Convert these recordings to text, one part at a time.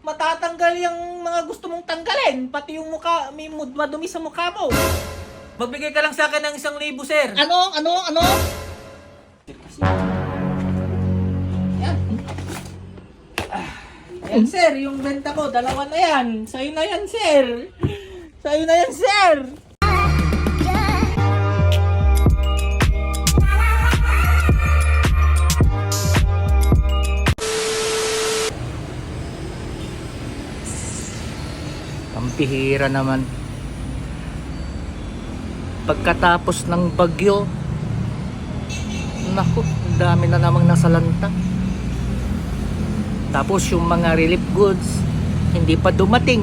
matatanggal yung mga gusto mong tanggalin. Pati yung mukha, may madumi sa mukha mo. Magbigay ka lang sa akin ng 1,000, sir. Ano? Yan. Ayan, sir. Yung benta ko, dalawa na yan. Sa'yo na yan, sir. Sa'yo na yan, sir. Ang pihira naman. Pagkatapos ng bagyo, naku, ang dami na namang nasalanta. Tapos yung mga relief goods, hindi pa dumating.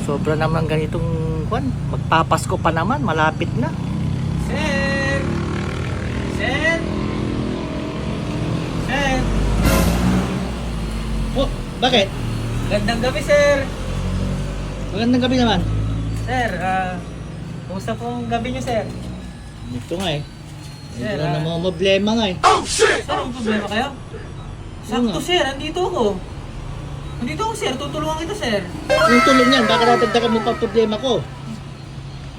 Sobra naman ganitong kwan. Magpapasko pa naman, malapit na. Sir! Sir! Sir! Oh, bakit? Gandang gabi, sir. Magandang gabi naman. Sir, kumusta pong gabi niyo, sir? Ito nga eh. Sir, Ito na mga problema nga eh. Sir, may problema kayo? Sakto, nga. sir. Andito ako. Andito ako, sir. Tutulungan kita, sir. Yung tulong yan, baka natagdagan mo pa problema ko.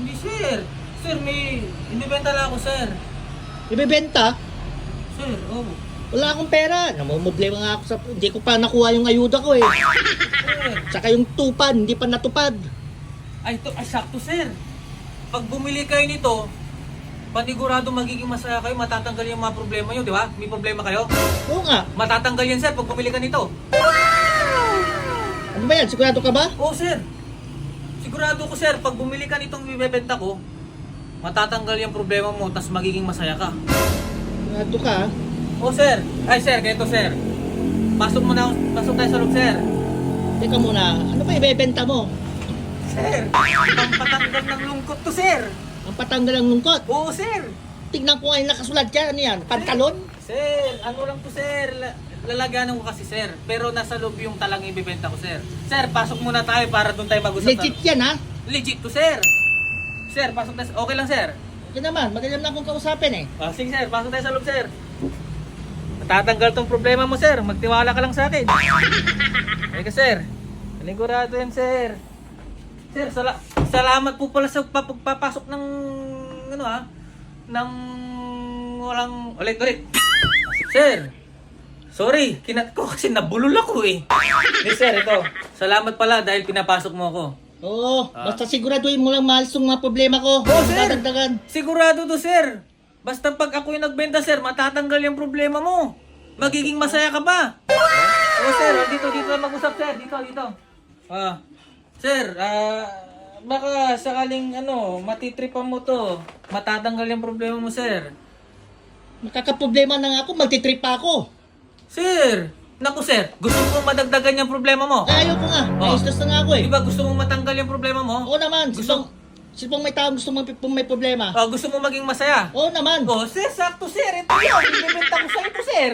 Hindi, sir. Sir, may inibenta lang ako, sir. Ibebenta? Sir, oh. Wala akong pera. Namumblema nga ako sa... Hindi ko pa nakuha yung ayuda ko eh. Sir. Tsaka yung tupad, hindi pa natupad. Ay, sakto, sir. Pag bumili kayo nito, panigurado magiging masaya kayo, matatanggal yung mga problema nyo, di ba? May problema kayo? Oo nga. Matatanggal yan, sir, pag bumili ka nito. Ano ba yan? Sigurado ka ba? Oo, sir. Sigurado ko, sir, pag bumili ka nitong ibebenta ko, matatanggal yung problema mo, tas magiging masaya ka. Sigurado ka ha? Oo, sir. Ay, sir, ganito, sir. Pasok tayo sa loob, sir. Teka muna, ano ba ibebenta mo? Sir, pampatanggal ng lungkot to, sir. Ang patanggal ng lungkot. Oo, sir. Tignan ko nga yung nakasulat dyan. Ano yan? Pantalon? Sir, ano lang to, sir. Lalagyanan ko kasi, sir. Pero nasa loob yung talang ibebenta ko, sir. Sir, pasok muna tayo para doon tayo mag-usap. Legit yan ha? Legit to, sir. Sir, pasok tayo. Okay lang, sir. Okay naman, madali na akong kausapin eh. Sige, sir. Pasok tayo sa loob, sir. Matatanggal tong problema mo, sir. Magtiwala ka lang sa akin. Halika, sir. Panigurado yan, sir. Sir, salamat po pala sa pagpapasok ng ng walang ulit. Sir, sorry, kinat ko kasi nabulol ako eh. Sir, ito. Salamat pala dahil pinapasok mo ako. Oo, basta siguraduhin mo lang maalis yung mga problema ko. Oo, sir. Dadagdagan. Sigurado to, sir. Basta pag ako yung nagbenta, sir, matatanggal yung problema mo. Magiging masaya ka ba? Oo, sir. Dito na mag-usap, sir. Dito. Sir, baka sakaling matitripan mo to. Matatanggal yung problema mo, sir. Makakaproblema na nga ako, magtitrip pa ako. Sir, naku, sir. Gusto mo madagdagan yung problema mo? Ayaw ko nga, na-stress na nga ako eh. Di ba gusto mo matanggal yung problema mo? Oo naman, sipong may tao gusto may problema. Gusto mo maging masaya? Oo naman. Sir, sakto, sir. Ito yun. Ibibenta ko sa'yo ito, sir.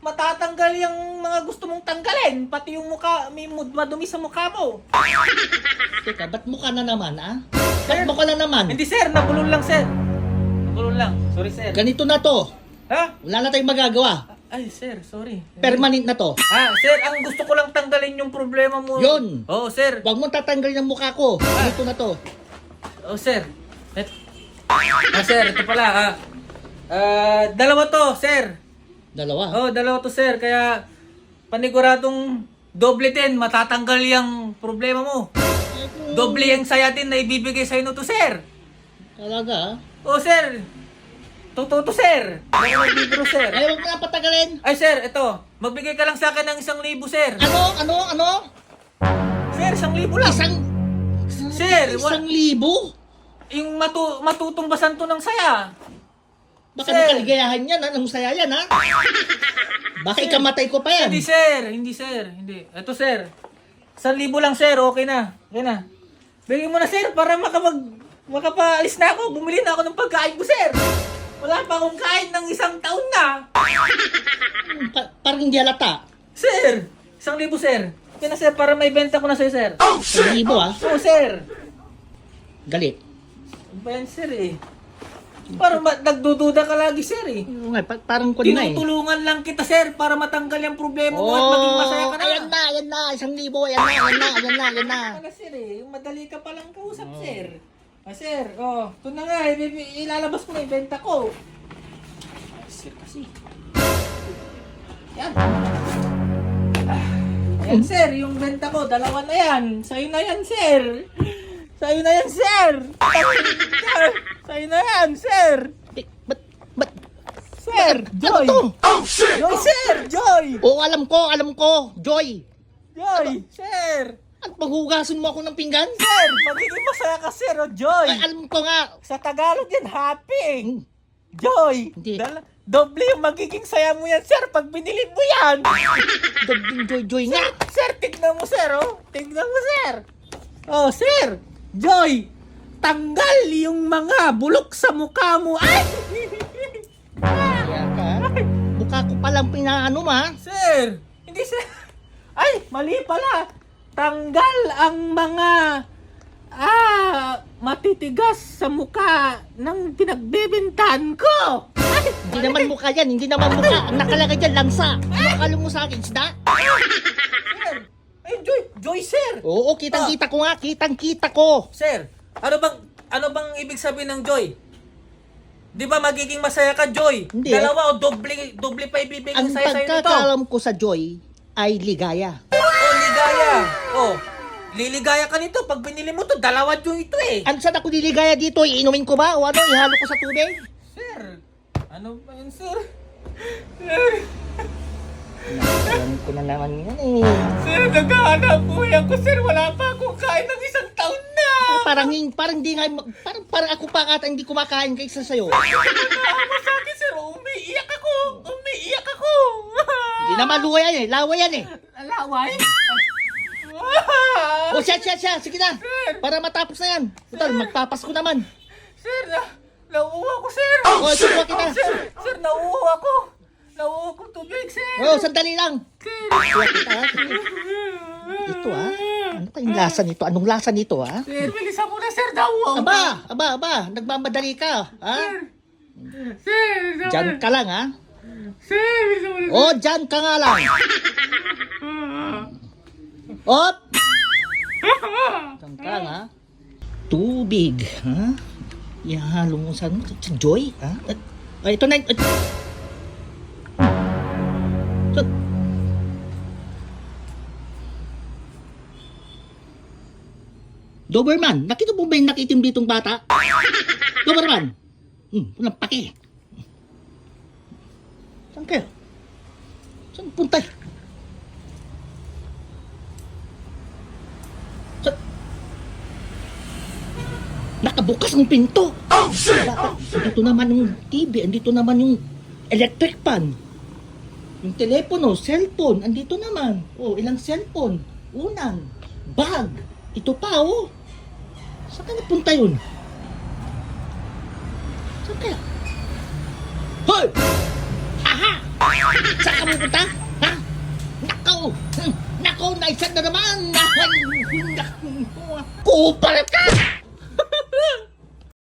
Matatanggal yung mga gusto mong tanggalin. Pati yung mukha, may madumi sa mukha mo. Teka, ba't mukha na naman ah? Ba't mukha na naman? Hindi, sir. Nabulol lang, sir. Nabulol lang. Sorry, sir. Ganito na to. Ha? Wala na tayong magagawa. Ay, sir. Sorry. Permanent na to. Sir, ang gusto ko lang tanggalin yung problema mo. Yun. Oo, sir. Huwag mong tatanggalin ang mukha ko. Ganito na to. Oh, sir. Sir, ito pala. Dalawa to, sir. Dalawa. Dalawa to, sir. Kaya paniguradong doble din, matatanggal yung problema mo. Doble yung saya din na ibibigay sa'yo no to, sir. Talaga Sir. Totoo to, sir. Ano nagbibiro, sir? Ay, huwag mo na patagalin. Ay, sir, ito. Magbigay ka lang sa akin ng 1,000, sir. Ano? Sir, 1,000 lang. Sir, Isang libo? yung matutumbasan to ng saya. Baka Sir. may kaligayahan yan, ha? Nang saya yan, ha? Baka ikamatay ko pa yan. Hindi, sir. Hindi. Ito, sir. 1,000 lang, sir. Okay na. Bigyan mo na, sir, para makapaalis na ako. Bumili na ako ng pagkain ko, sir. Wala pa akong kain ng 1 taon na. Parang hindi halata. Sir, 1,000, sir. Okay na, sir, para may benta ko na sa'yo, sir. 1,000, ha? Oo, sir. Galit. Ben, sir, eh. Parang nagdududa ka lagi, sir eh. Oo nga, parang kwan na eh. Tinutulungan lang kita, sir, para matanggal yung problema mo at maging masaya ka na. Ayan na, 1,000. Ayan na. Ano, sir eh, yung madali ka palang kausap, sir. Sir, ito na nga, ilalabas ko na yung benta ko. Sir kasi. Yan. Ayan, sir, yung benta ko, 2 na yan. Sa'yo na yan, sir. Sa'yo na yan, sir. Sa'yo na yan, sir. Ba't? Sir, Joy. Ano to? Joy, sir, Joy. Oo, alam ko. Joy. Joy, sir. At paghugasan mo ako ng pinggan? Sir, magiging masaya ka, sir, Joy. Ay, alam ko nga. Sa Tagalog yan, happy. Joy. Hindi. Doble yung magiging saya mo yan, sir, pag binili mo yan. Dobling Joy nga. Sir, tignan mo, sir, Tignan mo, sir. Sir, Joy, tanggal yung mga bulok sa mukha mo. Ay! Kaya ka. Mukha ko palang pinaano ma. Sir, hindi, sir. Ay, mali pala. Tanggal ang mga matitigas sa mukha ng pinagbebentahan ko. Ay, Hindi naman mukha yan. Ang nakalagay dyan, lansa. Ano akala mo sa akin, isda? sir. Ay, Joy, sir. Oo, kitang-kita ko nga. Kitang-kita ko. Sir, ano bang ibig sabihin ng joy? Di ba magiging masaya ka, Joy? Hindi. 2 o doble pa ibibigay Ang sa'yo nito. pagkakalam ko sa Joy ay ligaya. Ligaya. Liligaya ka nito. Pag binili mo to, 2 Joy ito eh. Ano saan ako liligaya dito? Iinumin ko ba? O ano? Ihalo ko sa tubig? Sir, ano ba yun, sir? Alam ko na naman yan eh. Sir, naghahanap buhay ako, sir. Wala pa akong kain ng 1 taon na. Parang di nga, parang ako pa ata hindi kumakain kaysa sa'yo. Naawa sa akin, sir. Umiiyak ako. Hindi naman luwa yan eh. Lawa yan eh. Alaway? O siya. Sige na. Para matapos na yan. Ito, magpapasko naman. Sir, nauuwa ko, sir. O, tutuwa kita. Sir, nauuwa ko. Nauuwa ko tubig, sir. O, sandali lang. Sir. Tutuwa kita ha. Ito ha. Ano kayong lasa nito? Anong lasa nito ha? Sir, bilisan mo na, sir. Nauuwa ko. Aba. Nagmamadali ka. Ha? Sir, Diyan ka lang ha. Sir, bilisan mo na. O, diyan ka nga lang. Op! Diyan ka lang ha. Tubig. Ha? Ihalo mo sa Joy. Ha? Ito na. Doberman, nakita mo ba yung nakitim ditong bata? Doberman! Walang pake. Saan kayo? Saan punta? Nakabukas ang pinto. Oh, shit! Dito naman yung TV, andito naman yung electric fan. Yung telepono, cellphone, andito naman. Ilang cellphone? Unan, bag. Ito pa, Saan ka napunta yun? Saan kaya? Hoy! Aha! Saan ka pupunta? Ha? Nakaw! Nakaw, naisan na naman! Kupalat ka!